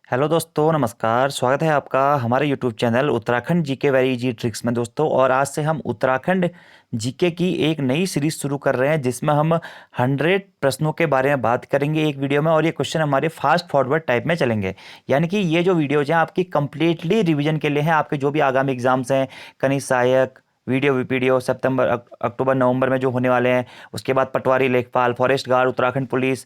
Hello दोस्तों, नमस्कार। स्वागत है आपका हमारे YouTube channel Uttarakhand GK very easy tricks में दोस्तों। और आज से हम उत्तराखंड जीके की एक नई सीरीज शुरू कर रहे हैं जिसमें हम 100 प्रश्नों के बारे में बात करेंगे एक वीडियो में। और ये क्वेश्चन हमारे फास्ट फॉरवर्ड टाइप में चलेंगे, यानी कि ये जो वीडियोज हैं आपकी कंप्लीटली रिवीजन के लिए हैं। आपके जो भी आगामी एग्जाम्स हैं, खनिज सहायक, वीडियो वीपीडीओ, सितंबर अक्टूबर नवंबर में जो होने वाले हैं, उसके बाद पटवारी लेखपाल, forest guard, Uttarakhand police,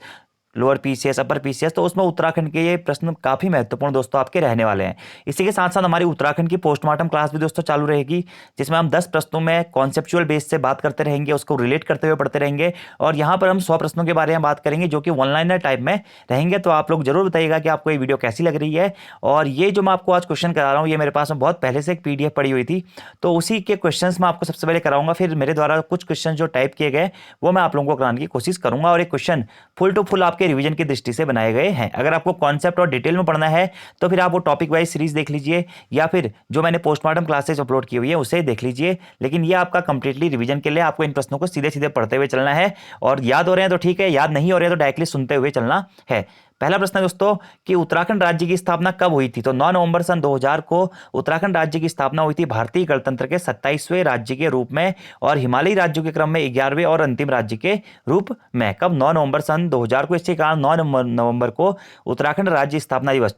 lower PCS, upper PCS, तो उसमें उत्तराखंड के ये प्रश्न काफ़ी महत्वपूर्ण दोस्तों आपके रहने वाले हैं। इसी के साथ साथ हमारी उत्तराखंड की पोस्टमार्टम क्लास भी दोस्तों चालू रहेगी, जिसमें हम 10 प्रश्नों में कॉन्सेप्चुअल बेस से बात करते रहेंगे, उसको रिलेट करते हुए पढ़ते रहेंगे। और यहाँ पर हम 100 प्रश्नों के बारे में बात करेंगे जो कि वन लाइनर टाइप में रहेंगे। तो आप लोग जरूर बताइएगा कि आपको ये वीडियो कैसी लग रही है। और ये जो मैं आपको आज क्वेश्चन करा रहा हूँ, ये मेरे पास में बहुत पहले से एक पीडीएफ पड़ी हुई थी, तो उसी के क्वेश्चन मैं आपको सबसे पहले कराऊंगा। फिर मेरे द्वारा कुछ क्वेश्चन जो टाइप किए गए वो मैं आप लोगों को कराने की कोशिश करूंगा। और एक क्वेश्चन फुल टू फुल आपके रिवीजन की दृष्टि से बनाए गए हैं। अगर आपको कॉन्सेप्ट और डिटेल में पढ़ना है तो फिर आप वो टॉपिक वाइज सीरीज देख लीजिए, या फिर जो मैंने पोस्टमार्टम क्लासेस अपलोड की हुई है उसे देख लीजिए। लेकिन ये आपका कंप्लीटली रिवीजन के लिए आपको इन प्रश्नों को सीधे सीधे पढ़ते हुए चलना है। और याद हो रहे हैं तो ठीक है, याद नहीं हो रहे हैं तो डायरेक्टली सुनते हुए चलना है। पहला प्रश्न है दोस्तों कि उत्तराखंड राज्य की स्थापना कब हुई थी। तो 9 नवंबर सन 2000 को उत्तराखंड राज्य की स्थापना हुई थी, भारतीय गणतंत्र के 27वें राज्य के रूप में और हिमालयी राज्यों के क्रम में 11वें और अंतिम राज्य के रूप में। कब? 9 नवंबर सन 2000 को। इसी कारण 9 नवंबर को उत्तराखंड राज्य स्थापना दिवस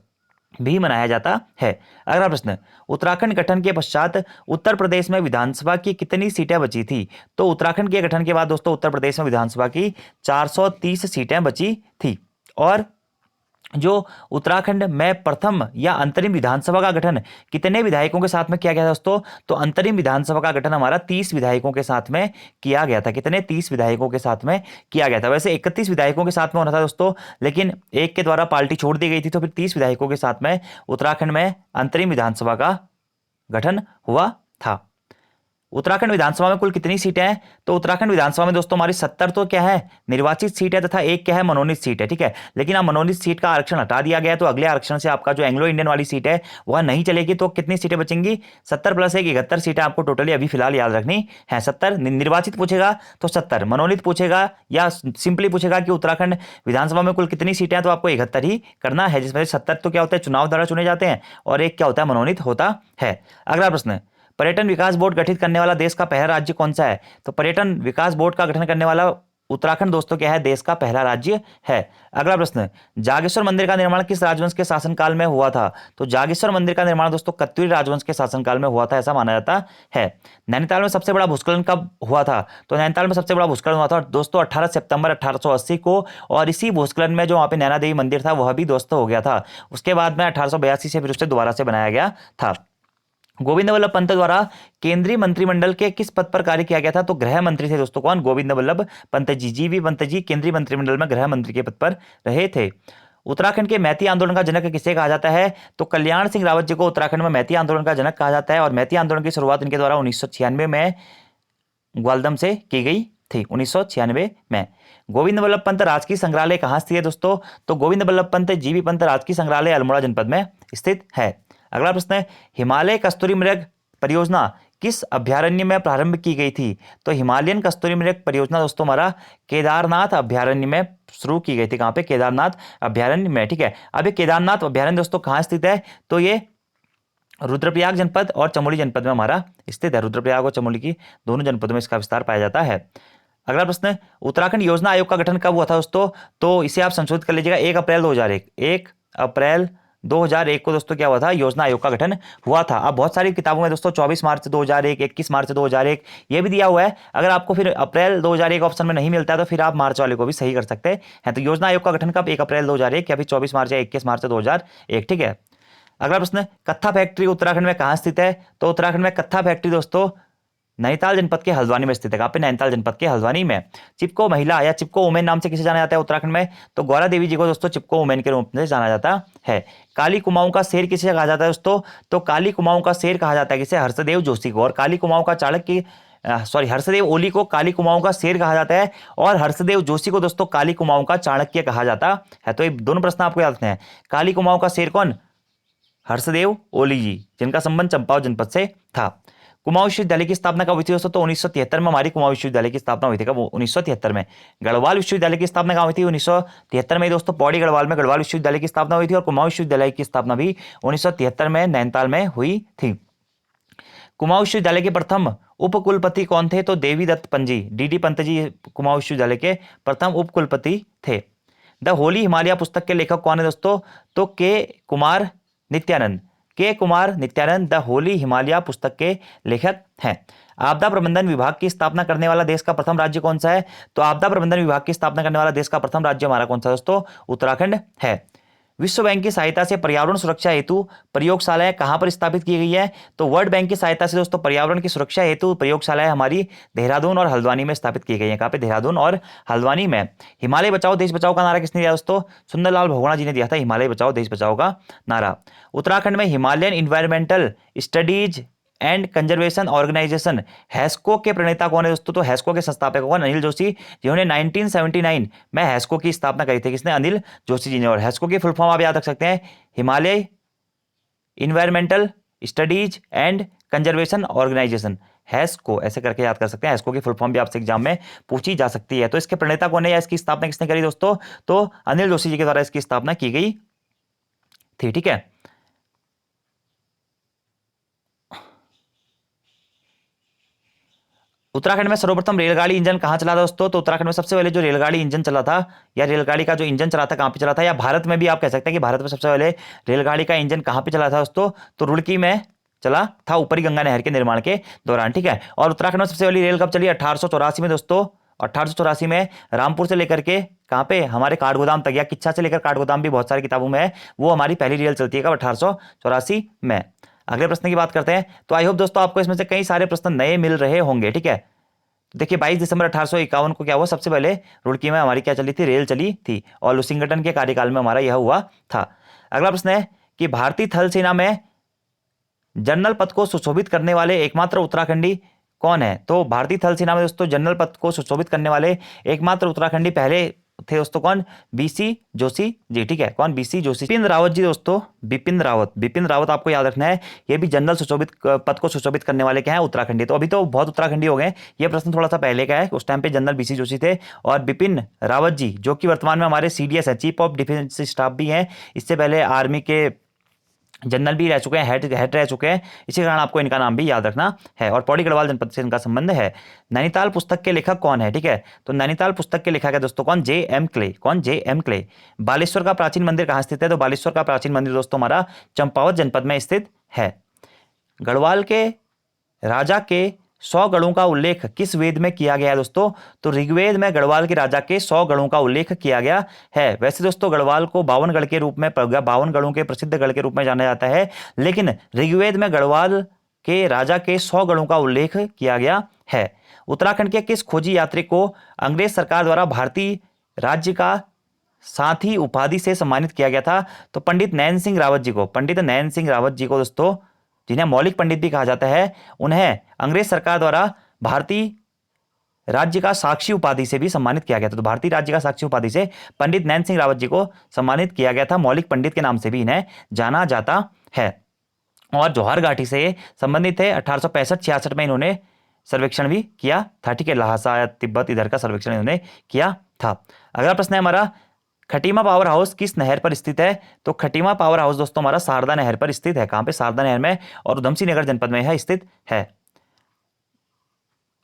भी मनाया जाता है। अगला प्रश्न, उत्तराखंड गठन के पश्चात उत्तर प्रदेश में विधानसभा की कितनी सीटें बची थी। तो उत्तराखंड के गठन के बाद दोस्तों उत्तर प्रदेश में विधानसभा की 430 सीटें बची थी। और जो उत्तराखंड में प्रथम या अंतरिम विधानसभा का गठन कितने विधायकों के साथ में किया गया था दोस्तों। तो अंतरिम विधानसभा का गठन हमारा 30 विधायकों के साथ में किया गया था। कितने? 30 विधायकों के साथ में किया गया था। वैसे 31 विधायकों के साथ में होना था दोस्तों, लेकिन एक के द्वारा पार्टी छोड़ दी गई थी, तो फिर 30 विधायकों के साथ में उत्तराखंड में अंतरिम विधानसभा का गठन हुआ था। उत्तराखंड विधानसभा में कुल कितनी सीटें हैं। तो उत्तराखंड विधानसभा में दोस्तों हमारी 70 तो क्या है, निर्वाचित सीट है, तथा एक क्या है, मनोनीत सीट है। ठीक है, लेकिन अब मनोनीत सीट का आरक्षण हटा दिया गया है, तो अगले आरक्षण से आपका जो एंग्लो इंडियन वाली सीट है वह नहीं चलेगी। तो कितनी सीटें बचेंगी? 70 प्लस 1 71 सीटें आपको टोटली अभी फिलहाल याद रखनी है। 70 निर्वाचित पूछेगा तो 70, मनोनीत पूछेगा या सिंपली पूछेगा कि उत्तराखंड विधानसभा में कुल कितनी सीटें हैं, तो आपको 71 ही करना है, जिसमें 70 तो क्या होता है, चुनाव द्वारा चुने जाते हैं, और एक क्या होता है, मनोनीत होता है। अगला प्रश्न, पर्यटन विकास बोर्ड गठित करने वाला देश का पहला राज्य कौन सा है। तो पर्यटन विकास बोर्ड का गठन करने वाला उत्तराखंड दोस्तों क्या है, देश का पहला राज्य है। अगला प्रश्न, जागेश्वर मंदिर का निर्माण किस राजवंश के शासनकाल में हुआ था। तो जागेश्वर मंदिर का निर्माण दोस्तों कत्यूरी राजवंश के शासनकाल में हुआ था, ऐसा माना जाता है। नैनीताल में सबसे बड़ा भूस्खलन कब हुआ था। तो नैनीताल में सबसे बड़ा भूस्खलन हुआ था दोस्तों 18 सितंबर 1880 को। और इसी भूस्खलन में जो वहाँ पे नैना देवी मंदिर था वह भी दोस्तों हो गया था। उसके बाद में 1882 से फिर उसे दोबारा से बनाया गया था। गोविंद वल्लभ पंत द्वारा केंद्रीय मंत्रिमंडल के किस पद पर कार्य किया गया था। तो गृह मंत्री थे दोस्तों। कौन? गोविंद वल्लभ पंत जी। जीवी पंत जी केंद्रीय मंत्रिमंडल में गृह मंत्री के पद पर रहे थे। उत्तराखंड के मैती आंदोलन का जनक किसे कहा जाता है। तो कल्याण सिंह रावत जी को उत्तराखंड में मैती आंदोलन का जनक कहा जाता है। और मैती आंदोलन की शुरुआत इनके द्वारा 1996 में ग्वालदम से की गई थी। 1996 में। गोविंद वल्लभ पंत राजकीय संग्रहालय कहाँ स्थित है दोस्तों। तो गोविंद वल्लभ पंत जीवी पंत राजकीय संग्रहालय अल्मोड़ा जनपद में स्थित है। अगला प्रश्न है, हिमालय कस्तूरी मृग परियोजना किस अभ्यारण्य में प्रारंभ की गई थी। तो हिमालयन कस्तूरी मृग परियोजना दोस्तों हमारा केदारनाथ अभ्यारण्य में शुरू की गई थी। कहाँ पे? केदारनाथ अभ्यारण्य में। ठीक है, अब ये केदारनाथ अभ्यारण्य दोस्तों कहाँ स्थित है। तो ये रुद्रप्रयाग जनपद और चमोली जनपद में हमारा स्थित है। रुद्रप्रयाग और चमोली की दोनों जनपदों में इसका विस्तार पाया जाता है। अगला प्रश्न, उत्तराखंड योजना आयोग का गठन कब हुआ था दोस्तों। तो इसे आप संशोधित कर लीजिएगा, 1 अप्रैल 2001। 1 अप्रैल 2001 को दोस्तों क्या हुआ था, योजना आयोग का गठन हुआ था। अब बहुत सारी किताबों में दोस्तों 24 मार्च 2001, 21 मार्च 2001 ये भी दिया हुआ है। अगर आपको फिर अप्रैल 2001 ऑप्शन में नहीं मिलता है तो फिर आप मार्च वाले को भी सही कर सकते हैं। तो योजना आयोग का गठन कब? 1 अप्रैल 2001 या फिर 24 मार्च या 21 मार्च 2001। ठीक है। अगला प्रश्न, कत्था फैक्ट्री उत्तराखंड में कहाँ स्थित है। तो उत्तराखंड में कत्था फैक्ट्री दोस्तों नैनीताल जनपद के हल्द्वानी में स्थित है। कहाँ पे? नैनीताल जनपद के हल्द्वानी में। चिपको महिला या चिपको वुमेन नाम से किसे जाना जाता है उत्तराखंड में। तो गौरा देवी जी को दोस्तों चिपको वुमेन के रूप में जाना जाता है। काली कुमाऊं का शेर किसे कहा जाता है दोस्तों। तो काली कुमाऊं का शेर कहा जाता है किसे? हर्षदेव जोशी को। और काली कुमाऊं का चाणक्य हर्षदेव ओली को काली कुमाऊं का शेर कहा जाता है, और हर्षदेव जोशी को दोस्तों काली कुमाऊं का चाणक्य कहा जाता है। तो ये दोनों प्रश्न आपको याद रखने हैं। काली कुमाऊं का शेर कौन? हर्षदेव ओली जी, जिनका संबंध चंपावत जनपद से था। कुमाऊं विश्वविद्यालय की स्थापना कब हुई थी दोस्तों? तो 1973 में हमारी कुमाऊं विश्वविद्यालय की स्थापना हुई थी। कब? 1973 में। गढ़वाल विश्वविद्यालय की स्थापना कहाँ हुई थी? 1973 में दोस्तों, पौड़ी गढ़वाल में गढ़वाल विश्वविद्यालय की स्थापना हुई थी। और कुमाऊं विश्वविद्यालय की स्थापना भी 1973 में नैनीताल में हुई थी। कुमाऊं विश्वविद्यालय के प्रथम उपकुलपति कौन थे? तो देवी दत्त पंजी, डीडी पंत जी कुमाऊं विश्वविद्यालय के प्रथम उपकुलपति थे। द होली हिमालय पुस्तक के लेखक कौन है दोस्तों? तो के कुमार नित्यानंद। के कुमार नित्यानंद द होली हिमालय पुस्तक के लेखक हैं। आपदा प्रबंधन विभाग की स्थापना करने वाला देश का प्रथम राज्य कौन सा है? तो आपदा प्रबंधन विभाग की स्थापना करने वाला देश का प्रथम राज्य हमारा कौन सा दोस्तों? उत्तराखंड है। विश्व बैंक की सहायता से पर्यावरण सुरक्षा हेतु प्रयोगशालाएं कहां पर स्थापित की गई है? तो वर्ल्ड बैंक की सहायता से दोस्तों पर्यावरण की सुरक्षा हेतु प्रयोगशालाएं हमारी देहरादून और हल्द्वानी में स्थापित की गई है। कहां पे? देहरादून और हल्द्वानी में। हिमालय बचाओ देश बचाओ का नारा किसने दिया दोस्तों? सुंदरलाल बहुगुणा जी ने दिया था हिमालय बचाओ देश बचाओ का नारा। उत्तराखंड में Himalayan environmental studies and conservation organization HESCO के प्रणेता कौन है दोस्तों? तो हैस्को के संस्थापक कौन? अनिल जोशी, जिन्होंने 1979 में हैस्को की स्थापना करी थी। किसने? अनिल जोशी जी ने। और हैस्को की फुल फॉर्म आप याद रख सकते हैं, Himalaya environmental studies and conservation organization, HESCO, ऐसे करके याद कर सकते हैं। हैस्को की फुल फॉर्म भी आपसे एग्जाम में पूछी जा सकती है। तो इसके प्रणेता कौन है या इसकी स्थापना किसने करी दोस्तों? तो अनिल जोशी जी के द्वारा इसकी स्थापना की गई थी। ठीक है। उत्तराखंड में सर्वप्रथम रेलगाड़ी इंजन कहां चला था दोस्तों? तो उत्तराखंड में सबसे पहले जो रेलगाड़ी इंजन चला था, या रेलगाड़ी का जो इंजन चला था कहां पे चला था, या भारत में भी आप कह सकते हैं कि भारत में सबसे पहले रेलगाड़ी का इंजन कहां पे चला था दोस्तों? तो रुड़की में चला था, ऊपरी गंगा नहर के निर्माण के दौरान। ठीक है। और उत्तराखंड में सबसे पहली रेल कब चली? 1884 में दोस्तों। 1884 में रामपुर से लेकर के कहां पे? हमारे काठगोदाम तक, या किच्छा से लेकर काठगोदाम भी बहुत सारी किताबों में है, वो हमारी पहली रेल चलती है। कब? 1884 में। अगले प्रश्न की बात करते हैं। तो आई होप दोस्तों आपको इसमें से कई सारे प्रश्न नए मिल रहे होंगे। ठीक है। तो देखिए 22 दिसंबर 1851 को क्या हुआ? सबसे पहले रुड़की में हमारी क्या चली थी? रेल चली थी। और लुसिंगटन के कार्यकाल में हमारा यह हुआ था। अगला प्रश्न है कि भारतीय थल सेना में जनरल पद को सुशोभित करने वाले एकमात्र उत्तराखंडी कौन है? तो भारतीय थल सेना में दोस्तों जनरल पद को सुशोभित करने वाले एकमात्र उत्तराखंडी पहले थे दोस्तों। कौन? बीसी जोशी जी। ठीक है। कौन? बीसी जोशी। बिपिन रावत जी दोस्तों, बिपिन रावत। बिपिन रावत आपको याद रखना है, ये भी जनरल सुशोभित पद को सुशोभित करने वाले क्या है? उत्तराखंडी। तो अभी तो बहुत उत्तराखंडी हो गए, ये प्रश्न थोड़ा सा पहले का है। उस टाइम पे जनरल बीसी जोशी थे। और बिपिन रावत जी जो कि वर्तमान में हमारे सीडीएस है, चीफ ऑफ डिफेंस स्टाफ भी हैं, इससे पहले आर्मी के जनरल भी रह चुके हैं, हेड रह चुके हैं, इसी कारण आपको इनका नाम भी याद रखना है। और पौड़ी गढ़वाल जनपद से इनका संबंध है। नैनीताल पुस्तक के लेखक कौन है? ठीक है। तो नैनीताल पुस्तक के लेखक है दोस्तों कौन? जे एम क्ले। कौन? जे एम क्ले। बालेश्वर का प्राचीन मंदिर कहाँ स्थित है? तो बालेश्वर का प्राचीन मंदिर दोस्तों हमारा चंपावत जनपद में स्थित है। गढ़वाल के राजा के 100 गढ़ों का उल्लेख किस वेद में किया गया है दोस्तों? तो ऋग्वेद में गढ़वाल के राजा के 100 गढ़ों का उल्लेख किया गया है। वैसे दोस्तों गढ़वाल को 52 गढ़ के रूप में, 52 गढ़ों के प्रसिद्ध गढ़ के रूप में जाना जाता है, लेकिन ऋग्वेद में गढ़वाल के राजा के 100 गढ़ों का उल्लेख किया गया है। उत्तराखंड के किस खोजी यात्री को अंग्रेज सरकार द्वारा भारतीय राज्य का साथी उपाधि से सम्मानित किया गया था? तो पंडित नैन सिंह रावत जी को। पंडित नैन सिंह रावत जी को दोस्तों, जिन्हें मौलिक पंडित भी कहा जाता है, उन्हें अंग्रेज सरकार द्वारा भारतीय राज्य का साक्षी उपाधि से भी सम्मानित किया गया था। तो भारतीय राज्य का साक्षी उपाधि से पंडित नैन सिंह रावत जी को सम्मानित किया गया था। मौलिक पंडित के नाम से भी इन्हें जाना जाता है। और जौहर घाटी से संबंधित है। 1865-66 में इन्होंने सर्वेक्षण भी किया था। ठीक है। लहासा, तिब्बत, इधर का सर्वेक्षण इन्होंने किया था। अगला प्रश्न है हमारा, खटीमा पावर हाउस किस नहर पर स्थित है? तो खटीमा पावर हाउस दोस्तों हमारा शारदा नहर पर स्थित है। कहां पे? शारदा नहर में, और उधमसिंह नगर जनपद में यह स्थित है।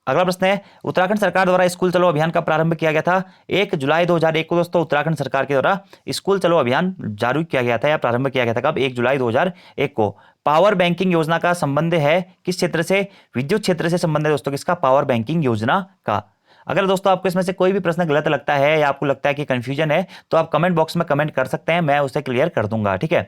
अगला प्रश्न है, उत्तराखंड सरकार द्वारा स्कूल चलो अभियान का प्रारंभ किया गया था? 1 जुलाई 2001 को दोस्तों उत्तराखंड सरकार के द्वारा स्कूल चलो अभियान जारी किया गया था, या प्रारंभ किया गया था। कब? 1 जुलाई 2001 को। पावर बैंकिंग योजना का संबंध है किस क्षेत्र से? विद्युत क्षेत्र से संबंध है दोस्तों किसका? पावर बैंकिंग योजना का। अगर दोस्तों आपको इसमें से कोई भी प्रश्न गलत लगता है या आपको लगता है कि कंफ्यूजन है, तो आप कमेंट बॉक्स में कमेंट कर सकते हैं, मैं उसे क्लियर कर दूंगा। ठीक है।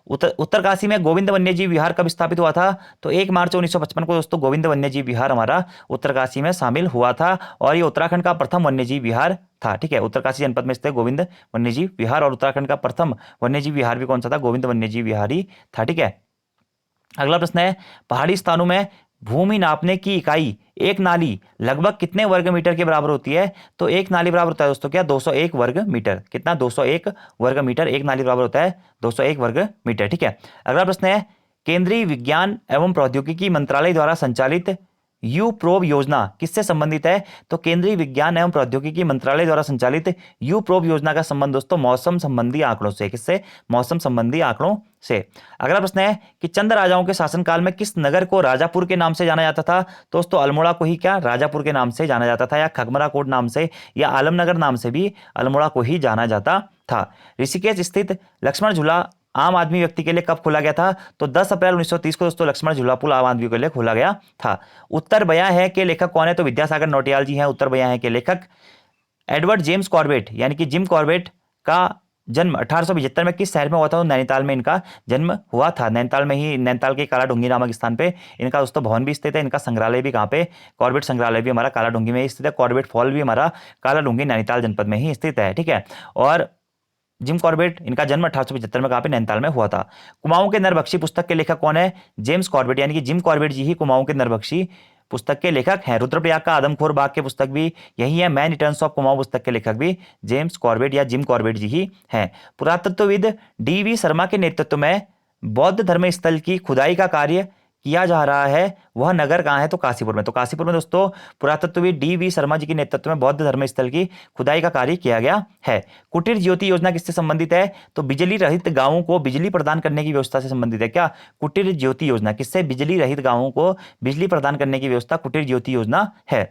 उत्तरकाशी में गोविंद वन्यजीव विहार कब स्थापित हुआ था? तो 1 मार्च 1955 को दोस्तों गोविंद वन्यजीव विहार हमारा उत्तरकाशी में शामिल हुआ था, और ये उत्तराखंड का प्रथम वन्यजीव विहार था। ठीक है। उत्तरकाशी जनपद में स्थित गोविंद वन्यजीव विहार, और उत्तराखंड का प्रथम वन्यजीव विहार भी कौन सा था? गोविंद वन्यजीव विहार ही था। ठीक है। अगला प्रश्न है, पहाड़ी स्थानों में भूमि नापने की इकाई एक नाली लगभग कितने वर्ग मीटर के बराबर होती है? तो एक नाली बराबर होता है दोस्तों क्या? 201 वर्ग मीटर। कितना? 201 वर्ग मीटर एक नाली बराबर होता है, 201 वर्ग मीटर। ठीक है। अगला प्रश्न है, केंद्रीय विज्ञान एवं प्रौद्योगिकी मंत्रालय द्वारा संचालित यू प्रोब योजना किससे संबंधित है? तो केंद्रीय विज्ञान एवं प्रौद्योगिकी मंत्रालय द्वारा संचालित यू प्रोब योजना का संबंध दोस्तों मौसम संबंधी आंकड़ों से। किससे? मौसम संबंधी आंकड़ों से। अगला प्रश्न है कि चंद राजाओं के शासनकाल में किस नगर को राजापुर के नाम से जाना जाता था? दोस्तों अल्मोड़ा को ही क्या राजापुर के नाम से जाना जाता था, या खगमरा कोट नाम से, या आलमनगर नाम से भी अल्मोड़ा को ही जाना जाता था। ऋषिकेश स्थित लक्ष्मण झूला आम आदमी व्यक्ति के लिए कब खोला गया था? तो 10 अप्रैल 1930 को दोस्तों लक्ष्मण झूला पुल आम आदमी के लिए खोला गया था। उत्तर बयां है के लेखक कौन है? तो विद्यासागर नौटियाल जी हैं उत्तर बयां है के लेखक। एडवर्ड जेम्स कॉर्बेट यानी कि जिम कॉर्बेट का जन्म 1875 में किस शहर में हुआ था? तो नैनीताल में इनका जन्म हुआ था। नैनीताल में ही, नैनीताल के काला डूंगी नामक स्थान पे इनका दोस्तों भवन भी स्थित है। इनका संग्रहालय भी कहाँ पे? कॉर्बेट संग्रहालय भी हमारा काला डूंगी में ही स्थित है। कॉर्बेट फॉल भी हमारा काला डूंगी नैनीताल जनपद में ही स्थित है। ठीक है, और जिम कॉर्बेट इनका जन्म 1875 में कहाँ पे? नैनीताल में हुआ था। कुमाऊं के नरभक्षी पुस्तक के लेखक कौन है? जेम्स कॉर्बेट यानी कि जिम कॉर्बेट जी ही कुमाऊं के नरभक्षी पुस्तक के लेखक हैं। रुद्रप्रयाग का आदमखोर बाग के पुस्तक भी यही है। मैन रिटर्न्स ऑफ कुमाऊं पुस्तक के लेखक भी जेम्स कॉर्बेट या जिम कॉर्बेट जी ही हैं। पुरातत्वविद डी.वी. शर्मा के नेतृत्व में बौद्ध धर्म स्थल की खुदाई का कार्य किया जा रहा है, वह नगर कहाँ है? तो काशीपुर में। तो काशीपुर में दोस्तों पुरातत्वविद डी.वी. शर्मा जी के नेतृत्व में बौद्ध धर्म स्थल की खुदाई का कार्य किया गया है। कुटीर ज्योति योजना किससे संबंधित है? तो बिजली रहित गांवों को बिजली प्रदान करने की व्यवस्था से संबंधित है। क्या? कुटीर ज्योति योजना किससे? बिजली रहित गांवों को बिजली प्रदान करने की व्यवस्था कुटीर ज्योति योजना है।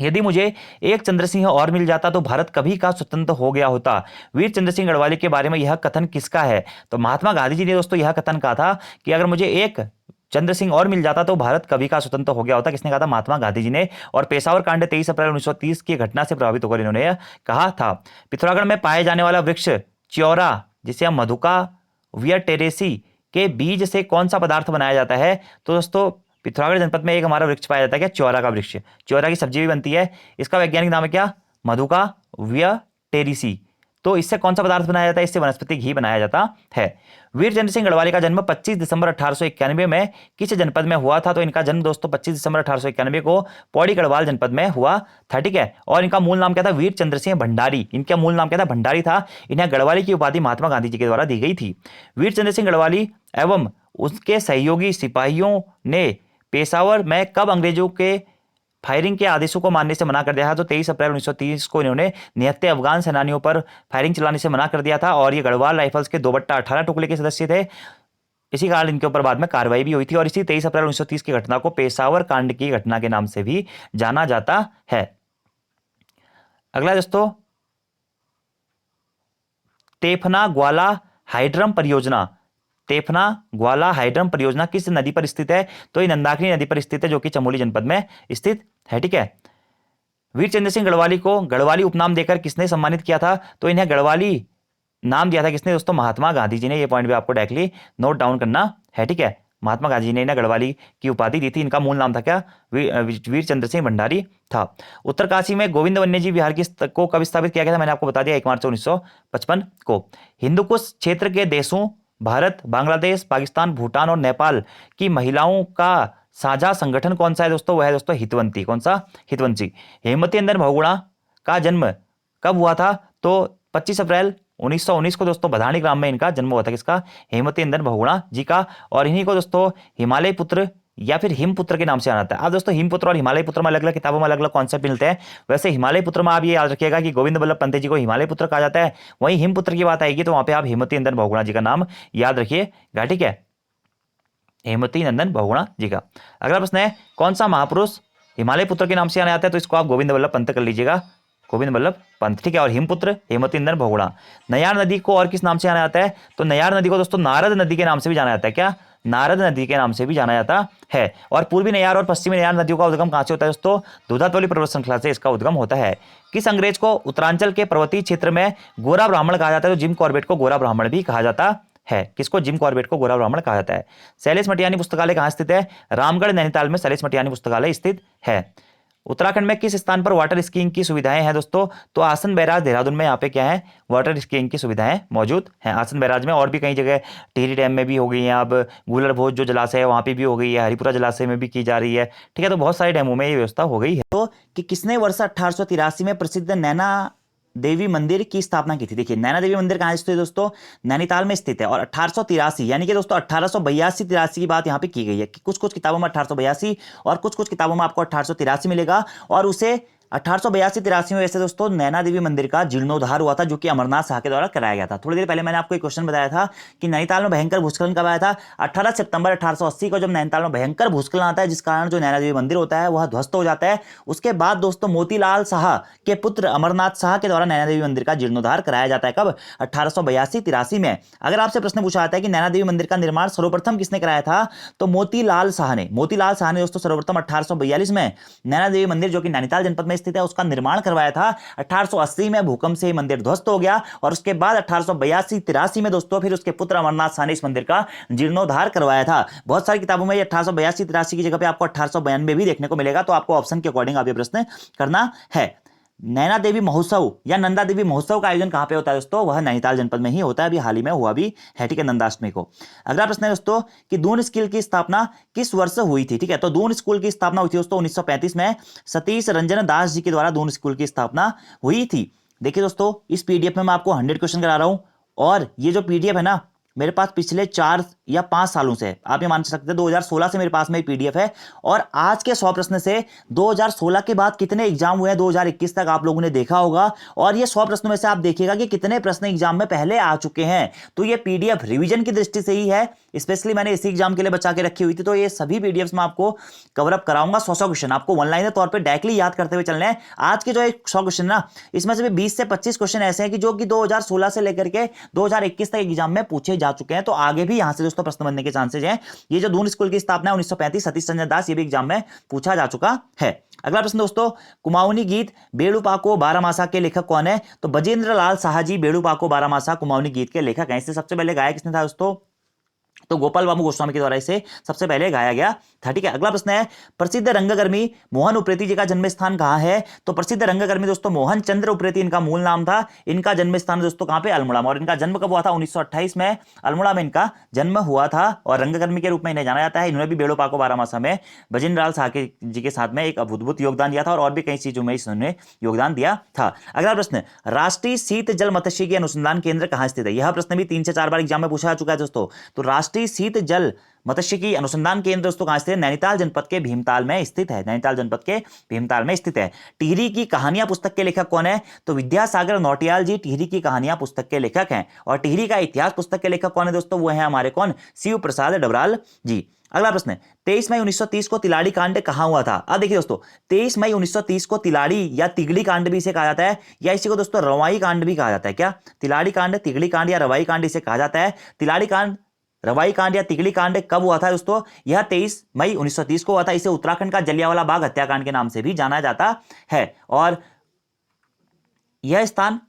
यदि मुझे एक चंद्र सिंह और मिल जाता तो भारत कभी का स्वतंत्र हो गया होता। वीर चंद्र सिंह गढ़वाली के बारे में यह कथन किसका है? तो महात्मा गांधी जी ने दोस्तों यह कथन कहा था कि अगर मुझे एक चंद्र सिंह और मिल जाता तो भारत कभी का स्वतंत्र हो गया होता। किसने कहा था? महात्मा गांधी जी ने। और पेशावर कांड 23 अप्रैल 1930 की घटना से प्रभावित होकर इन्होंने यह कहा था। पिथौरागढ़ में पाए जाने वाला वृक्ष च्योरा, जिसे हम मधुका वियटेरेसी के बीज से कौन सा पदार्थ बनाया जाता है? तो दोस्तों पिथौरागढ़ जनपद में एक हमारा वृक्ष पाया जाता है, क्या? च्योरा का वृक्ष। च्योरा की सब्जी भी बनती है। इसका वैज्ञानिक नाम है क्या? मधुका वियटेरेसी। तो इससे कौन सा पदार्थ बनाया जाता है? इससे वनस्पति घी बनाया जाता है। वीर चंद्र सिंह गढ़वाली का जन्म 25 दिसंबर 1891 में किस जनपद में हुआ था? तो इनका जन्म दोस्तों 25 दिसंबर 1891 को पौड़ी गढ़वाल जनपद में हुआ था। ठीक है, और इनका मूल नाम क्या था? वीर चंद्र सिंह भंडारी। इनका मूल नाम क्या था? भंडारी था। इन्हें गढ़वाली की उपाधि महात्मा गांधी जी के द्वारा दी गई थी। वीर चंद्र सिंह गढ़वाली एवं उसके सहयोगी सिपाहियों ने पेशावर में कब अंग्रेजों के फायरिंग के आदेशों को मानने से मना कर दिया था? तो 23 अप्रैल 1930 को इन्होंने निहत्थे अफगान सेनानियों पर फायरिंग चलाने से मना कर दिया था। और ये गढ़वाल राइफल्स के 2/18 टुकड़े के सदस्य थे। इसी कारण इनके ऊपर बाद में कार्रवाई भी हुई थी। और इसी 23 अप्रैल 1930 की घटना को पेशावर कांड की घटना के नाम से भी जाना जाता है। अगला दोस्तों, तेफना ग्वाला हाइड्रम परियोजना। तेफना ग्वाला हाइड्रम परियोजना किस नदी पर स्थित है? तो ये नंदाकिनी नदी पर स्थित है, जो कि चमोली जनपद में स्थित है। ठीक है, वीर चंद्र सिंह गढ़वाली को गढ़वाली उपनाम देकर किसने सम्मानित किया था? तो इन्हें गढ़वाली नाम दिया था किसने? दोस्तों महात्मा गांधी जी ने। ये पॉइंट भी आपको डायरेक्टली नोट डाउन करना है। ठीक है, महात्मा गांधी जी ने इन्हें गढ़वाली की उपाधि दी थी। इनका मूल नाम था क्या? वीर चंद्र सिंह भंडारी था। उत्तरकाशी में गोविंद वन्यजीव विहार को कब स्थापित किया गया था? मैंने आपको बता दिया 1 मार्च 1955 को। हिंदुकुश क्षेत्र के देशों भारत, बांग्लादेश, पाकिस्तान, भूटान और नेपाल की महिलाओं का साझा संगठन कौन सा है दोस्तों? वह है दोस्तों हितवंती। कौन सा? हितवंती। हेमवती नंदन बहुगुणा का जन्म कब हुआ था? तो 25 अप्रैल 1919 को दोस्तों बधानी ग्राम में इनका जन्म हुआ था। किसका? हेमवती नंदन बहुगुणा जी का। और इन्हीं को दोस्तों हिमालय पुत्र या फिर हिमपुत्र के नाम से जाना जाता है। आज दोस्तों हिमपुत्र और हिमालय पुत्र में अलग अलग किताबों में अलग अलग कॉन्सेप्ट मिलते हैं। वैसे हिमालय पुत्र में आप ये याद रखिएगा कि गोविंद बल्लभ पंत जी को हिमालय पुत्र कहा जाता है। वहीं हिमपुत्र की बात आएगी तो वहां पे आप हेमवती नंदन बहुगुणा जी का नाम याद रखिएगा। ठीक है, हेमवती नंदन बहुगुणा जी का। अगला प्रश्न है, कौन सा महापुरुष हिमालय पुत्र के नाम से जाना जाता है? तो इसको आप गोविंद बल्लभ पंत कर लीजिएगा, गोविंद बल्लभ पंत। ठीक है, और हिमपुत्र हेमवती नंदन बहुगुणा। नयार नदी को और किस नाम से जाना जाता है? तो नयार नदी को दोस्तों नारद नदी के नाम से भी जाना जाता है। क्या? नारद नदी के नाम से भी जाना जाता है। और पूर्वी नयार और पश्चिमी नयार नदियों का उद्गम कहां से होता है दोस्तों? दूधातोली पर्वत श्रृंखला से इसका उद्गम होता है। किस अंग्रेज को उत्तरांचल के पर्वतीय क्षेत्र में गोरा ब्राह्मण कहा जाता है? तो जिम कॉर्बेट को गोरा ब्राह्मण भी कहा जाता है। किसको? जिम कॉर्बेट को गोरा ब्राह्मण कहा जाता है। शैलेश मटियानी पुस्तकालय कहां स्थित है? रामगढ़ नैनीताल में शैलेश मटियानी पुस्तकालय स्थित है। उत्तराखंड में किस स्थान पर वाटर स्कीइंग की सुविधाएं हैं दोस्तों? तो आसन बैराज देहरादून में यहाँ पे क्या है? वाटर स्कीइंग की सुविधाएं मौजूद हैं आसन बैराज में। और भी कई जगह टिहरी डैम में भी हो गई है, अब गूलर भोज जो जलाशय है वहाँ पे भी हो गई है, हरिपुरा जलाशय में भी की जा रही है। ठीक है, तो बहुत सारे डैमों में ये व्यवस्था हो गई है। तो कि किसने वर्ष 1883 में प्रसिद्ध नैना देवी मंदिर की स्थापना की थी? देखिए नैना देवी मंदिर कहाँ स्थित है दोस्तों? नैनीताल में स्थित है। और 1883 यानी कि दोस्तों 1882-83 की बात यहाँ पे की गई है कि कुछ कुछ किताबों में 1882 और कुछ कुछ किताबों में आपको 1883 मिलेगा। और उसे 1882-83 में वैसे दोस्तों नैना देवी मंदिर का जीर्णोद्धार हुआ था, जो कि अमरनाथ शाह के द्वारा कराया गया था। थोड़ी देर पहले मैंने आपको एक क्वेश्चन बताया था कि नैनीताल में भयंकर भूस्खलन कब आया था? 18 सितंबर 1880 को, जब नैनीताल में भयंकर भूस्खलन आता है, जिस कारण जो नैना देवी मंदिर होता है वह ध्वस्त हो जाता है। उसके बाद दोस्तों मोतीलाल शाह के पुत्र अमरनाथ शाह के द्वारा नैना देवी मंदिर का जीर्णोद्धार कराया जाता है। कब? 1882-83 में। अगर आपसे प्रश्न पूछा जाता है कि नैना देवी मंदिर का निर्माण सर्वप्रथम किसने कराया था, तो मोतीलाल शाह ने। मोतीलाल शाह ने दोस्तों सर्वप्रथम 1842 में नैना देवी मंदिर, जो कि नैनीताल जनपद में स्थित है, उसका निर्माण करवाया था। 1880 में भूकंप से मंदिर ध्वस्त हो गया और उसके बाद 1882-83 में दोस्तों फिर उसके पुत्र अमरनाथ शाह ने इस मंदिर का जीर्णोद्धार करवाया था। बहुत सारी किताबों में 1882-83 की जगह पे आपको 1892 भी देखने को मिलेगा, तो आपको ऑप्शन के अकॉर्डिंग आप ये प्रश्न करना है। नैना देवी महोत्सव या नंदा देवी महोत्सव का आयोजन कहां पे होता है दोस्तों? वह नैनीताल जनपद में ही होता है। अभी हाल ही में हुआ भी है, ठीक है, नंदाष्टमी को। अगला प्रश्न है दोस्तों कि दून स्कूल की स्थापना किस वर्ष हुई थी? ठीक है, तो दून स्कूल की स्थापना हुई थी दोस्तों 1935 में। सतीश रंजन दास जी के द्वारा दून स्कूल की स्थापना हुई थी। देखिए दोस्तों इस पीडीएफ में मैं आपको 100 क्वेश्चन करा रहा हूं, और ये जो पीडीएफ है ना मेरे पास पिछले 4 या 5 सालों से, आप ये मान सकते हैं 2016 से मेरे पास में पीडीएफ है। और आज के 100 प्रश्न से 2016 के बाद कितने एग्जाम हुए हैं 2021 तक आप लोगों ने देखा होगा, और ये 100 प्रश्नों में से आप देखिएगा कि कितने प्रश्न एग्जाम में पहले आ चुके हैं। तो ये पीडीएफ रिवीजन की दृष्टि से ही है, स्पेशली मैंने इसी एग्जाम के लिए बचा के रखी हुई थी। तो ये सभी पीडीएफ में आपको कवर अप कराऊंगा। 100 क्वेश्चन आपको वन लाइनर तौर पर डायरेक्टली याद करते हुए चलने हैं। आज के जो 100 क्वेश्चन ना, इसमें से 20 से 25 क्वेश्चन ऐसे हैं कि जो कि 2016 से लेकर के 2021 तक एग्जाम में पूछे जा चुके हैं। तो आगे भी यहां से दोस्तों प्रश्न बनने के चांसेस हैं। ये जो दून स्कूल की स्थापना 1935 सतीश रंजन दास, ये भी एग्जाम में पूछा जा चुका है। अगला प्रश्न दोस्तों, कुमाऊनी गीत बेड़ूपाको बारामासा के लेखक कौन है? तो बजेंद्र लाल साहजी बेड़ूपाको बारामासा कुमाऊनी गीत के लेखक हैं। इससे सबसे पहले गाया किसने था दोस्तों? तो गोपाल बाबू गोस्वामी के द्वारा इसे सबसे पहले गाया गया था। ठीक है, अगला प्रश्न है प्रसिद्ध रंगकर्मी मोहन उप्रेती जी का जन्म स्थान कहां है? तो प्रसिद्ध रंगकर्मी दोस्तों मोहन चंद्र उप्रेती इनका मूल नाम था। इनका जन्म स्थान दोस्तों कहां पे? अल्मोड़ा में। और इनका जन्म कब हुआ था? 1928 में अल्मोड़ा में इनका जन्म हुआ था। और रंगकर्मी के रूप में इन्हें जाना जाता है। इन्होंने भी बेड़ूपाको बारामासा में बजेंद्र लाल साहू जी के साथ में एक अद्भुत योगदान दिया था, और भी कई चीजों में इन्होंने योगदान दिया था। अगला प्रश्न, राष्ट्रीय शीत जल मत्स्यिकी अनुसंधान केंद्र कहां स्थित है? यह प्रश्न भी 3 से 4 बार एग्जाम में पूछा जा चुका है दोस्तों। तो राष्ट्रीय शीत जल मत्स्यिकी अनुसंधान केंद्र दोस्तों कहां स्थित है? नैनीताल जनपद के भीमताल में स्थित है। नैनीताल जनपद के भीमताल में स्थित है। टिहरी की कहानियां पुस्तक के लेखक कौन है? तो विद्यासागर नौटियाल जी टिहरी की कहानियां पुस्तक के लेखक हैं। और टिहरी का इतिहास पुस्तक के लेखक कौन है दोस्तों? वो है हमारे कौन? शिव प्रसाद डबराल जी। अगला प्रश्न, 23 मई 1930 को तिलाड़ी कांड कहां हुआ था? अब देखिए दोस्तों 23 मई 1930 को तिलाड़ी या तिगड़ी कांड भी इसे कहा जाता है, या इसी को दोस्तों रवाई कांड भी कहा जाता है। क्या? तिलाड़ी कांड, तिगड़ी कांड या रवाई कांड इसे कहा जाता है। तिलाड़ी कांड, रवाई कांड या तिगड़ी कांड कब हुआ था दोस्तों? यह 23 मई 1930 को हुआ था। इसे उत्तराखंड का जलियांवाला बाग हत्याकांड के नाम से भी जाना जाता है। और यह स्थान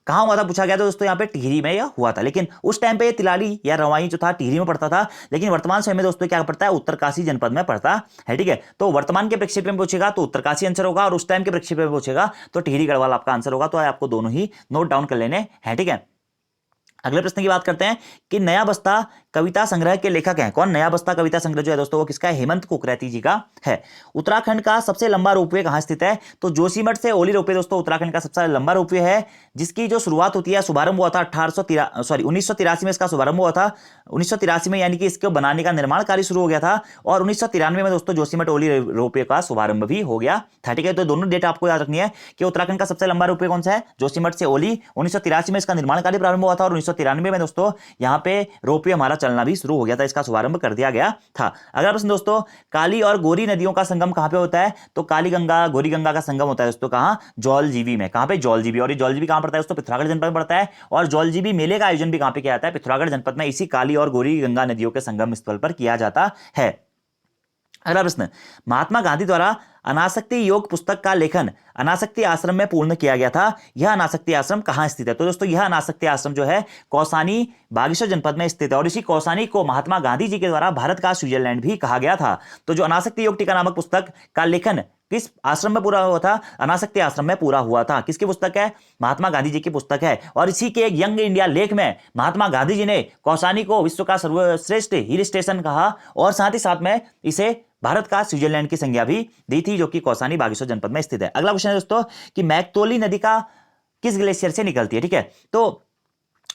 कहां हुआ था पूछा गया था दोस्तों, यहाँ पे टिहरी में यह हुआ था। लेकिन उस टाइम पे ये तिलाड़ी या रवाई जो था टिहरी में पड़ता था, लेकिन वर्तमान समय में दोस्तों क्या पड़ता है? उत्तरकाशी जनपद में पड़ता है। ठीक है, तो वर्तमान के प्रक्षेप में पूछेगा तो उत्तरकाशी आंसर होगा, और उस टाइम के प्रक्षेप में पूछेगा तो टिहरी गढ़वाल आपका आंसर होगा। तो आपको दोनों ही नोट डाउन कर लेने हैं। ठीक है, अगले प्रश्न की बात करते हैं कि नया बस्ता कविता संग्रह के लेखक हैं कौन? नया बस्ता कविता संग्रह जो है दोस्तों वो किसका है? हेमंत कुकरेती जी का है। उत्तराखंड का सबसे लंबा रोपवे कहां स्थित है? तो जोशीमठ से ओली रोपवे दोस्तों उत्तराखंड का सबसे लंबा रोपवे है, जिसकी जो शुरुआत होती है, शुभारंभ हुआ था 1983 में इसका शुभारंभ हुआ था। 1983 में, यानी कि इसको बनाने का निर्माण कार्य शुरू हो गया था। और 1993 में दोस्तों जोशीमठ ओली रोपवे का शुभारंभ भी हो गया था। ठीक है, तो दोनों डेट आपको याद रखनी है कि उत्तराखंड का सबसे लंबा रोपवे कौन सा है? जोशीमठ से ओली। 1983 में इसका निर्माण कार्य प्रारंभ हुआ था, और 1993 में दोस्तों यहाँ पे रोपवे हमारा चलना भी शुरू हो गया था, इसका शुभारंभ कर दिया गया था। अगला प्रश्न दोस्तों, काली और गोरी नदियों का संगम कहां पे होता है? तो काली गंगा गोरी गंगा का संगम होता है दोस्तों कहां? जौलजीबी में। कहां पे? जौलजीबी। और ये जौलजीबी कहां पड़ता है दोस्तों? पिथौरागढ़ जनपद में पड़ता है। और जौलजीबी मेले का आयोजन भी कहां पे किया जाता है? पिथौरागढ़ जनपद में इसी काली और गोरी गंगा नदियों के संगम स्थल पर किया जाता है। अगला प्रश्न, महात्मा गांधी द्वारा अनासक्ति योग पुस्तक का लेखन अनासक्ति आश्रम में पूर्ण किया गया था। यह अनासक्ति आश्रम कहां स्थित है? तो दोस्तों यह अनासक्ति आश्रम जो है कौसानी बागेश्वर जनपद में स्थित है। और इसी कौसानी को महात्मा गांधी जी के द्वारा भारत का स्विट्जरलैंड भी कहा गया था। तो जो अनासक्ति योग टीका नामक पुस्तक का लेखन किस आश्रम में पूरा हुआ था? अनासक्ति आश्रम में पूरा हुआ था। किसकी पुस्तक है? महात्मा गांधी जी की पुस्तक है। और इसी के एक यंग इंडिया लेख में महात्मा गांधी जी ने कौसानी को विश्व का सर्वश्रेष्ठ हिल स्टेशन कहा, और साथ ही साथ में इसे भारत का स्विट्जरलैंड की संज्ञा भी दी थी, जो कि कौसानी बागेश्वर जनपद में स्थित है। अगला क्वेश्चन है दोस्तों कि मैकतोली नदी का किस ग्लेशियर से निकलती है, ठीक है। तो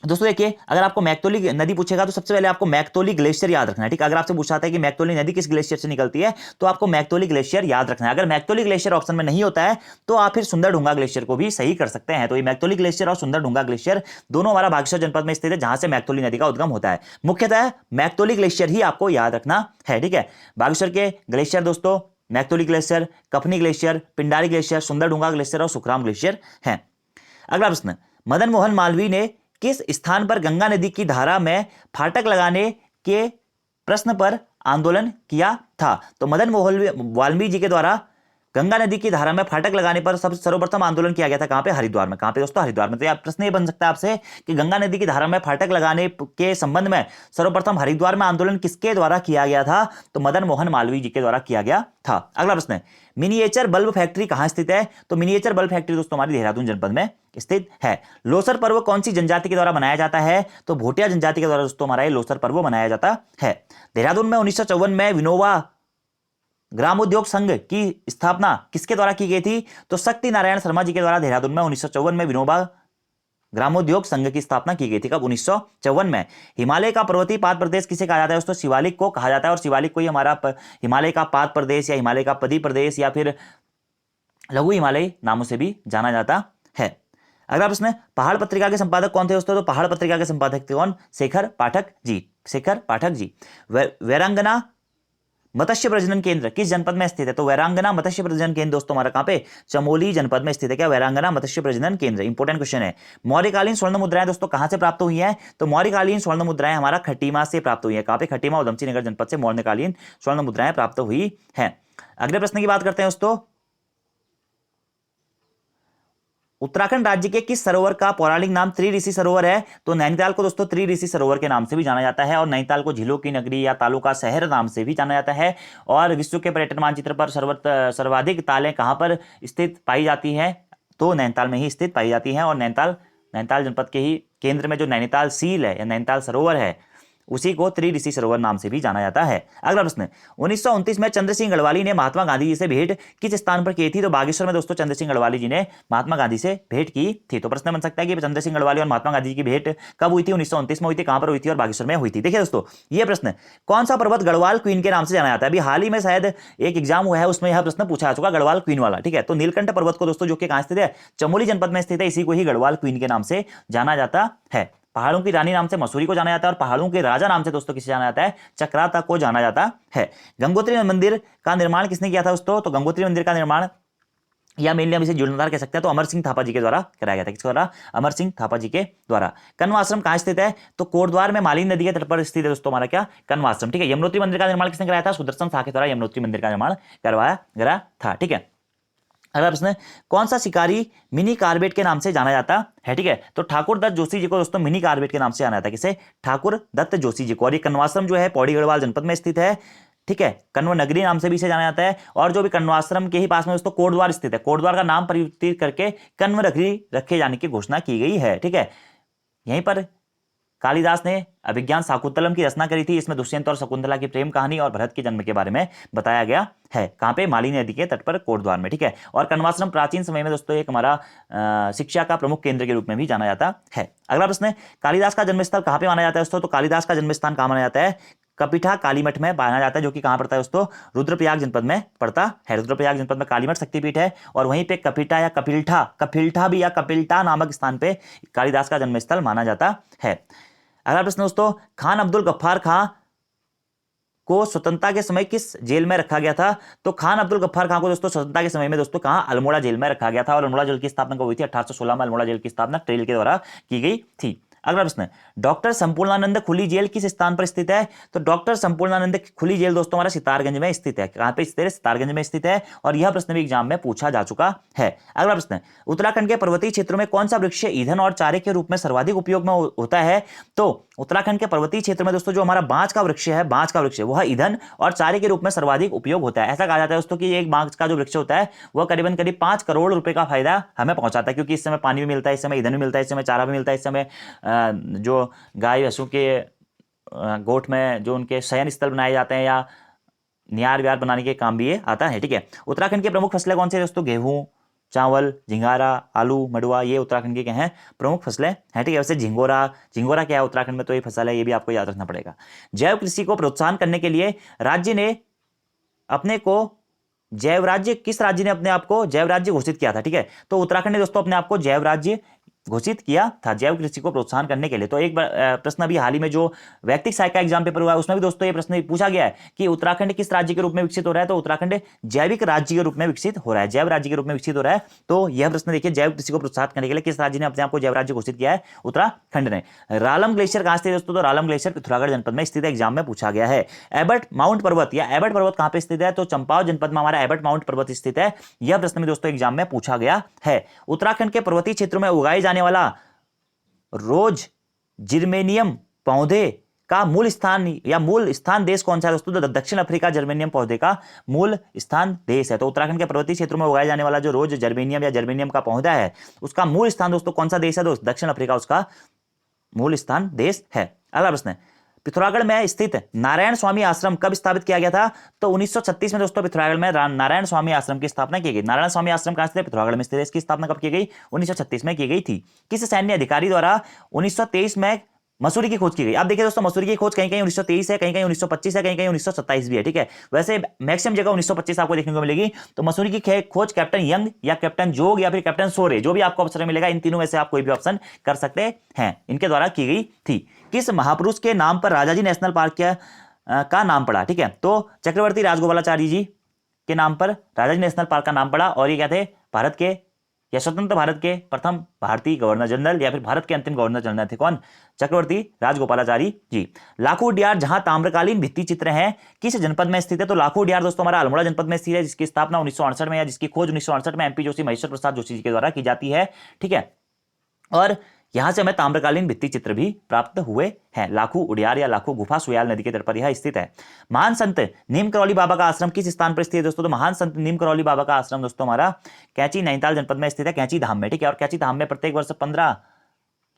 दोस्तों देखिए, अगर आपको मैक्तोली नदी पूछेगा तो सबसे पहले आपको मैक्तोली ग्लेशियर याद रखना है, ठीक है। अगर आपसे पूछा है कि मैक्तोली नदी किस ग्लेशियर से निकलती है तो आपको मैक्तोली ग्लेशियर याद रखना है। अगर मैक्तोली ग्लेशियर ऑप्शन में नहीं होता है तो आप फिर सुंदरढूंगा ग्लेशियर को भी सही कर सकते हैं। तो ये मैक्तोली ग्लेशियर और सुंदरढूंगा ग्लेशियर दोनों हमारा बागेश्वर जनपद में स्थित है, जहां से मैक्तोली नदी का उद्गम होता है। मुख्यतः मैक्तोली ग्लेशियर ही आपको याद रखना है, ठीक है। बागेश्वर के ग्लेशियर दोस्तों Maiktoli glacier, Kafni glacier, Pindari glacier, Sunderdhunga glacier और सुखराम ग्लेशियर है। अगला प्रश्न, मदन मोहन मालवीय ने किस स्थान पर गंगा नदी की धारा में फाटक लगाने के प्रश्न पर आंदोलन किया था? तो मदन मोहन वाल्मीकि जी के द्वारा गंगा नदी की धारा में फाटक लगाने पर सर्वप्रथम आंदोलन किया गया था कहां पे? हरिद्वार में। कहां पे दोस्तों? हरिद्वार में। तो प्रश्न ये बन सकता है आपसे कि गंगा नदी की धारा में फाटक लगाने के संबंध में सर्वप्रथम हरिद्वार में आंदोलन किसके द्वारा किया गया था? तो मदन मोहन मालवीय जी के द्वारा किया गया था। अगला प्रश्न है, मिनिएचर बल्ब फैक्ट्री कहां स्थित है? तो मिनिएचर बल्ब फैक्ट्री दोस्तों हमारी देहरादून जनपद में स्थित है। लोसर पर्व कौन सी जनजाति के द्वारा मनाया जाता है? तो भोटिया जनजाति के द्वारा दोस्तों हमारा लोसर पर्व मनाया जाता है। देहरादून में 1954 में विनोबा ग्रामोद्योग संघ की स्थापना किसके द्वारा की गई थी? तो शक्ति नारायण शर्मा जी के द्वारा देहरादून में 1954 में विनोबा ग्रामोद्योग संघ की स्थापना की गई थी। कब? 1954 में। हिमालय का पर्वतीय पाद प्रदेश किसे कहा जाता है दोस्तों? शिवालिक को कहा जाता है। और शिवालिक को ही हमारा हिमालय का पाद प्रदेश या हिमालय का पदी प्रदेश या फिर लघु हिमालय नामों से भी जाना जाता है। अगला प्रश्न, पहाड़ पत्रिका के संपादक कौन थे दोस्तों? तो पहाड़ पत्रिका के संपादक थे कौन? शेखर पाठक जी। शेखर पाठक जी। वैरांगना मत्स्य प्रजनन केंद्र किस जनपद में स्थित है? तो वैरांगना मत्स्य प्रजनन केंद्र दोस्तों हमारा कहां पे? चमोली जनपद में स्थित है। क्या? वैरांगना मत्स्य प्रजनन केंद्र। इंपॉर्टेंट क्वेश्चन है। मौर्यकालीन स्वर्ण मुद्राएं दोस्तों कहां से प्राप्त हुई हैं? तो मौर्यकालीन स्वर्ण मुद्राएं हमारा खटीमा से प्राप्त हुई है। कहां पे? खटीमा उधमसिंह नगर जनपद से मौर्यकालीन स्वर्ण मुद्राएं प्राप्त हुई है। अगले प्रश्न की बात करते हैं दोस्तों, उत्तराखंड राज्य के किस सरोवर का पौराणिक नाम त्रिऋषि सरोवर है? तो नैनीताल को दोस्तों त्रिऋषि सरोवर के नाम से भी जाना जाता है और नैनीताल को झीलों की नगरी या तालों का शहर नाम से भी जाना जाता है। और विश्व के पर्यटन मानचित्र पर सर्वाधिक तालें कहां पर स्थित पाई जाती है? तो नैनीताल में ही स्थित पाई जाती है। और नैनीताल जनपद के ही केंद्र में जो नैनीताल सील है या नैनीताल सरोवर है उसी को त्रिऋषि सरोवर नाम से भी जाना जाता है। अगला प्रश्न, 1929 में चंद्र सिंह गढ़वाली ने महात्मा गांधी जी से भेंट किस स्थान पर की थी? तो बागेश्वर में दोस्तों चंद्र सिंह गढ़वाली जी ने महात्मा गांधी से भेंट की थी। तो प्रश्न बन सकता है कि चंद्र सिंह गढ़वाली और महात्मा गांधी जी की भेंट कब हुई थी? 1929 में हुई थी। कहां पर हुई थी? और बागेश्वर में हुई थी। देखिए दोस्तों, यह प्रश्न, कौन सा पर्वत गढ़वाल क्वीन के नाम से जाना जाता है? अभी हाल ही में शायद एक एग्जाम हुआ है, उसमें यह प्रश्न पूछा जा चुका, गढ़वाल क्वीन वाला, ठीक है। तो नीलकंठ पर्वत को दोस्तों जो कि कहां स्थित है? चमोली जनपद में स्थित है। इसी को ही गढ़वाल क्वीन के नाम से जाना जाता है। पहाड़ों की रानी नाम से मसूरी को जाना जाता है और पहाड़ों के राजा नाम से दोस्तों किसे जाना जाता है? चक्राता को जाना जाता है। गंगोत्री मंदिर का निर्माण किसने किया था दोस्तों? तो गंगोत्री मंदिर का निर्माण या मेनली हम इसे जीर्णोद्धार कह सकते हैं, तो अमर सिंह थापा जी के द्वारा कराया गया था। किसके द्वारा? अमर सिंह थापा जी के द्वारा। कण्व आश्रम कहां स्थित है? तो कोटद्वार में मालिनी नदी के तट पर स्थित है दोस्तों हमारा क्या? कण्व आश्रम, ठीक है। यमुनोत्री मंदिर का निर्माण किसने कराया था? सुदर्शन शाह के द्वारा यमुनोत्री मंदिर का निर्माण करवाया गया था, ठीक है। अगला प्रश्न, कौन सा शिकारी मिनी कार्बेट के नाम से जाना जाता है? ठीक है, तो ठाकुर दत्त जोशी जी को दोस्तों मिनी कार्बेट के नाम से जाना जाता है। किसे? ठाकुर दत्त जोशी जी को। और ये कण्वाश्रम जो है पौड़ी गढ़वाल जनपद में स्थित है, ठीक है। कण्व नगरी नाम से भी इसे जाना जाता है। और जो भी कण्वाश्रम के ही पास में दोस्तों कोटद्वार स्थित है, कोटद्वार का नाम परिवर्तित करके कण्व नगरी रखे जाने की घोषणा की गई है, ठीक है। यहीं पर कालिदास ने अभिज्ञान शाकुंतलम की रचना करी थी। इसमें दुष्यंत और शकुंतला की प्रेम कहानी और भरत के जन्म के बारे में बताया गया है। कहां पे? मालिनी नदी के तट पर कोटद्वार में, ठीक है। और कण्वाश्रम प्राचीन समय में दोस्तों एक हमारा शिक्षा का प्रमुख केंद्र के रूप में भी जाना जाता है। अगला प्रश्न, कालिदास का जन्मस्थल कहां पे माना जाता है दोस्तों? तो कालिदास का जन्मस्थान कहां माना जाता है? कपिठा कालीमठ में माना जाता है, जो कि कहां पड़ता है दोस्तों? रुद्रप्रयाग जनपद में पड़ता है। रुद्रप्रयाग जनपद में कालीमठ शक्तिपीठ है और वहीं पे कपिठा या कपिल्ठा भी या कपिल्टा नामक स्थान पे कालिदास का जन्मस्थल माना जाता है। अगला प्रश्न दोस्तों, खान अब्दुल गफ्फार खां को स्वतंत्रता के समय किस जेल में रखा गया था? तो खान अब्दुल गफ्फार खां को दोस्तों स्वतंत्रता के समय में दोस्तों कहां? अल्मोड़ा जेल में रखा गया था। और अल्मोड़ा जेल की स्थापना कब हुई थी? 1816 में अल्मोड़ा जेल की स्थापना टेल के द्वारा की गई थी। अगला प्रश्न, डॉक्टर संपूर्णानंद खुली जेल किस स्थान पर स्थित है? तो डॉक्टर संपूर्णानंद खुली जेल दोस्तों हमारा सितारगंज में स्थित है। कहां पे स्थित है? सितारगंज में स्थित है। और यह प्रश्न भी एग्जाम में पूछा जा चुका है। अगला प्रश्न, उत्तराखंड के पर्वतीय क्षेत्रों में कौन सा वृक्ष ईंधन और चारे के रूप में सर्वाधिक उपयोग में होता है? तो उत्तराखंड के पर्वतीय क्षेत्र में दोस्तों जो हमारा बांज का वृक्ष है, बांज का वृक्ष वह ईंधन और चारे के रूप में सर्वाधिक उपयोग होता है। ऐसा कहा जाता है दोस्तों कि एक बांज का जो वृक्ष होता है वह करीबन करीब 5 करोड़ रुपए का फायदा हमें पहुंचाता है, क्योंकि इस समय पानी भी मिलता है, इस समय ईंधन भी मिलता है, इस समय चारा भी मिलता है, इस समय जो गाय भैंसों के गोठ में जो उनके शयन स्थल बनाए जाते हैं या नियार व्यार बनाने के काम भी ये आता है, ठीक है। उत्तराखंड की प्रमुख फसलें कौन सी है दोस्तों? गेहूं, चावल, झिंगारा, आलू, मडुआ, ये उत्तराखंड की क्या हैं प्रमुख फसलें हैं। ठीक है, वैसे झिंगोरा क्या है उत्तराखंड में, तो ये फसल है, ये भी आपको याद रखना पड़ेगा। जैव कृषि को प्रोत्साहन करने के लिए राज्य ने अपने को जैव राज्य, किस राज्य ने अपने आप को जैव राज्य घोषित किया था? ठीक है, तो उत्तराखंड ने दोस्तों अपने आप को जैव राज्य घोषित किया था जैव कृषि को प्रोत्साहन करने के लिए। तो एक प्रश्न अभी हाल ही में जो व्यक्तिक सहायक का एग्जाम पेपर हुआ है उसमें भी दोस्तों ये प्रश्न पूछा गया है कि उत्तराखंड किस राज्य के रूप में विकसित हो रहा है, तो उत्तराखंड जैविक राज्य के रूप में विकसित हो रहा है, जैव राज्य के रूप में विकसित हो रहा है। तो यह प्रश्न देखिए, जैव कृषि को प्रोत्साहित करने के लिए किस राज्य ने अपने आप को जैव राज्य घोषित किया है? उत्तराखंड ने। रालम ग्लेशियर कहां स्थित है दोस्तों? तो रालम ग्लेशियर पिथौरागढ़ जनपद में स्थित है, एग्जाम में पूछा गया है। एबट माउंट पर्वत या एबट पर्वत कहां पे स्थित है? तो चंपावत जनपद में हमारा एबट माउंट पर्वत स्थित है। यह प्रश्न भी दोस्तों एग्जाम में पूछा गया है। उत्तराखंड के पर्वतीय क्षेत्रों में उगाए जाने वाला रोज जर्मेनियम पौधे का मूल स्थान देश कौन सा है दोस्तों? तो दक्षिण अफ्रीका जर्मेनियम पौधे का मूल स्थान देश है। तो उत्तराखंड के पर्वतीय क्षेत्रों में उगाया जाने वाला जो रोज जर्मेनियम या जर्मेनियम का पौधा है उसका मूल स्थान दोस्तों कौन सा देश है? दोस्त दक्षिण अफ्रीका उसका मूल स्थान देश है। अगला प्रश्न है, पिथौरागढ़ में स्थित नारायण स्वामी आश्रम कब स्थापित किया गया था? तो 1936 में दोस्तों पिथौरागढ़ में नारायण स्वामी आश्रम की स्थापना की गई। नारायण स्वामी आश्रम कहां स्थित है? पिथौरागढ़ में स्थित है। इसकी स्थापना कब की गई? 1936 में की गई थी। किस सैन्य अधिकारी द्वारा 1923 में मसूरी की खोज की गई? अब देखिए दोस्तों, मसूरी की खोज कहीं कहीं 1923 है, कहीं कहीं 1925 है, कहीं कहीं 1927 भी है। ठीक है, वैसे मैक्सिमम जगह 1925 आपको देखने को मिलेगी। तो मसूरी की खोज कैप्टन यंग या कैप्टन जोग या फिर कैप्टन सोरे, जो भी आपको अवसर मिलेगा, इन तीनों में से आप कोई भी ऑप्शन कर सकते हैं, इनके द्वारा की गई थी। किस महापुरुष के नाम पर राजाजी नेशनल पार्क का नाम पड़ा? ठीक है, तो चक्रवर्ती राजगोपालाचारी जी के नाम पर राजाजी नेशनल पार्क का नाम पड़ा। और ये क्या थे? भारत के या स्वतंत्र भारत के प्रथम भारतीय गवर्नर जनरल या फिर भारत के अंतिम गवर्नर जनरल थे। कौन? चक्रवर्ती राजगोपालाचारी जी। लाखू उड्यार जहां ताम्रकालीन भित्ति चित्र हैं किस जनपद में स्थित है? तो लाखू उड्यार दोस्तों हमारा अल्मोड़ा जनपद में स्थित है, जिसकी स्थापना 1968 में या जिसकी खोज 1968 में एमपी जोशी, महेश्वर प्रसाद जोशी जी के द्वारा की जाती है। ठीक है, और यहां से हमें ताम्रकालीन भित्ति चित्र भी प्राप्त हुए हैं। लाखू उडियार या लाखू गुफा सुयाल नदी के तट पर यह स्थित है। महान संत नीम करौली बाबा का आश्रम किस स्थान पर स्थित है दोस्तों? तो महान संत नीम करौली बाबा का आश्रम दोस्तों हमारा कैंची नैनीताल जनपद में स्थित है, कैंची धाम में। ठीक है, और कैंची धाम में प्रत्येक वर्ष 15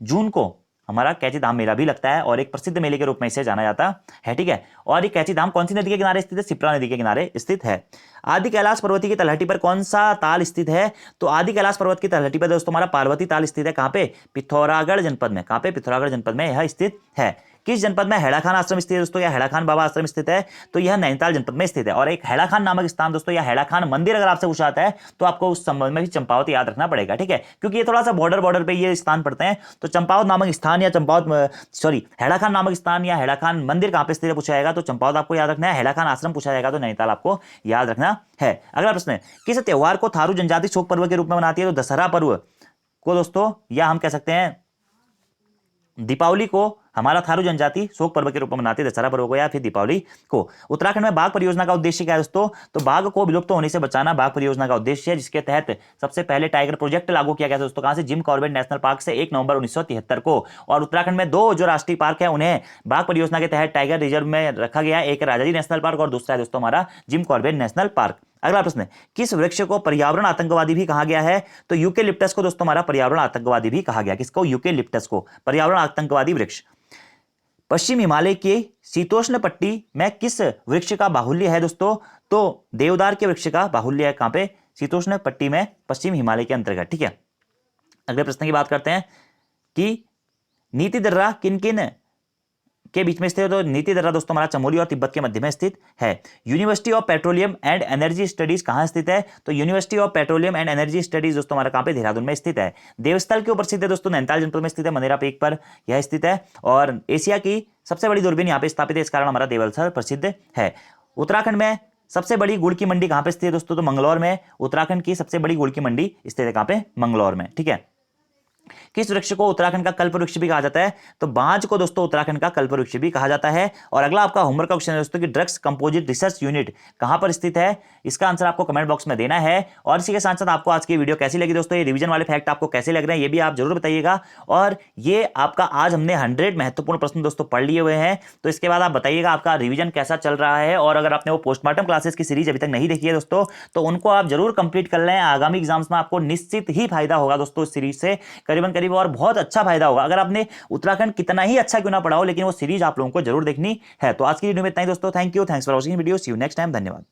जून को हमारा कैंची धाम मेला भी लगता है और एक प्रसिद्ध मेले के रूप में इसे जाना जाता है। ठीक है, और ये कैंची धाम कौन सी नदी के किनारे स्थित है? शिप्रा नदी के किनारे स्थित है। आदि कैलाश पर्वत की तलहटी पर कौन सा ताल स्थित है? तो आदि कैलाश पर्वत की तलहटी पर दोस्तों हमारा पार्वती ताल स्थित है। कहां पे? पिथौरागढ़ जनपद में। कहां पे? पिथौरागढ़ जनपद में यह स्थित है। किस जनपद में हैड़ा खान आश्रम स्थित है दोस्तों, या हैड़ा खान बाबा आश्रम स्थित है? तो यह नैनीताल जनपद में स्थित है। और एक हैड़ा खान नामक स्थान दोस्तों या हैड़ा खान मंदिर अगर आपसे पूछा जाता है तो आपको उस संबंध में भी चंपावत याद रखना पड़ेगा। ठीक है, क्योंकि ये थोड़ा सा बॉर्डर पे ये स्थान पड़ते हैं। तो चंपावत नामक स्थान या हैड़ा खान नामक स्थान या हैड़ा खान मंदिर कहां पे स्थित है पूछा जाएगा तो चंपावत आपको याद रखना है। हैड़ा खान आश्रम पूछा जाएगा तो नैनीताल आपको याद रखना है। अगला प्रश्न है, किस त्योहार को थारू जनजाति शोक पर्व के रूप में मनाती है? तो दशहरा पर्व को दोस्तों, या हम कह सकते हैं दीपावली को हमारा थारू जनजाति शोक पर्व के रूप में मनाते हैं, दशहरा पर्व को या फिर दीपावली को। उत्तराखंड में बाघ परियोजना का उद्देश्य क्या है दोस्तों? तो बाघ को विलुप्त होने से बचाना बाघ परियोजना का उद्देश्य है, जिसके तहत सबसे पहले टाइगर प्रोजेक्ट लागू किया गया था दोस्तों। कहां से? जिम कॉर्बेट नेशनल पार्क से 1 नवंबर 1973 को। और उत्तराखंड में 2 जो राष्ट्रीय पार्क है उन्हें बाघ परियोजना के तहत टाइगर रिजर्व में रखा गया है। एक राजाजी नेशनल पार्क और दूसरा है दोस्तों हमारा जिम कॉर्बेट नेशनल पार्क। अगला प्रश्न है, किस वृक्ष को पर्यावरण आतंकवादी भी कहा गया है? तो यूकेलिप्टस को दोस्तों हमारा पर्यावरण आतंकवादी भी कहा गया। किसको? यूकेलिप्टस को पर्यावरण आतंकवादी वृक्ष। पश्चिम हिमालय की शीतोष्ण पट्टी में किस वृक्ष का बाहुल्य है दोस्तों? तो देवदार के वृक्ष का बाहुल्य है। कहां पे? शीतोष्ण पट्टी में, पश्चिम हिमालय के अंतर्गत। ठीक है, अगले प्रश्न की बात करते हैं कि नीति दर्रा किन किन के बीच में स्थित है? तो नीति दर्रा दोस्तों हमारा चमोली और तिब्बत के मध्य में स्थित है। University of petroleum and energy studies कहां स्थित है? तो university of petroleum and energy studies दोस्तों हमारा कहां पे? देहरादून में स्थित है। देवस्थल के ऊपर स्थित है दोस्तों, नैनीताल जनपद में स्थित है, मनेरा पीक पर यह स्थित है। और एशिया की सबसे बड़ी दूरबीन यहाँ पे स्थापित है, इस कारण हमारा देवस्थल प्रसिद्ध है। उत्तराखंड में सबसे बड़ी गुड़ की मंडी कहां पे स्थित है दोस्तों? तो मंगलौर में उत्तराखंड की सबसे बड़ी गुड़ की मंडी स्थित है। कहां पे? मंगलौर में। ठीक है, किस वृक्ष को उत्तराखंड का कल्प वृक्ष भी कहा जाता है? तो बांज को दोस्तों उत्तराखंड का कल्प वृक्ष भी कहा जाता है। और अगला आपका होमवर्क का क्वेश्चन है दोस्तों कि ड्रग्स कंपोजिट रिसर्च यूनिट कहां पर स्थित है? इसका आंसर आपको कमेंट बॉक्स में देना है। और इसी के साथ साथ आपको आज की वीडियो कैसी लगी दोस्तों, ये रिवीजन वाले फैक्ट आपको कैसे लग रहे हैं ये भी आप जरूर बताइएगा। और ये आपका आज हमने 100 महत्वपूर्ण प्रश्न दोस्तों पढ़ लिए हुए हैं, तो इसके बाद आप बताइएगा आपका रिवीजन कैसा चल रहा है। और अगर आपने वो पोस्टमार्टम क्लासेस की सीरीज अभी तक नहीं देखी है दोस्तों तो उनको आप जरूर कंप्लीट कर लें। आगामी एग्जाम्स में आपको निश्चित ही फायदा होगा दोस्तों इस सीरीज से, करीबन और बहुत अच्छा फायदा होगा। अगर आपने उत्तराखंड कितना ही अच्छा क्यों ना पढ़ा हो, लेकिन वो सीरीज आप लोगों को जरूर देखनी है। तो आज की वीडियो में इतना ही दोस्तों। Thank you, thanks for watching video, see you next time, धन्यवाद।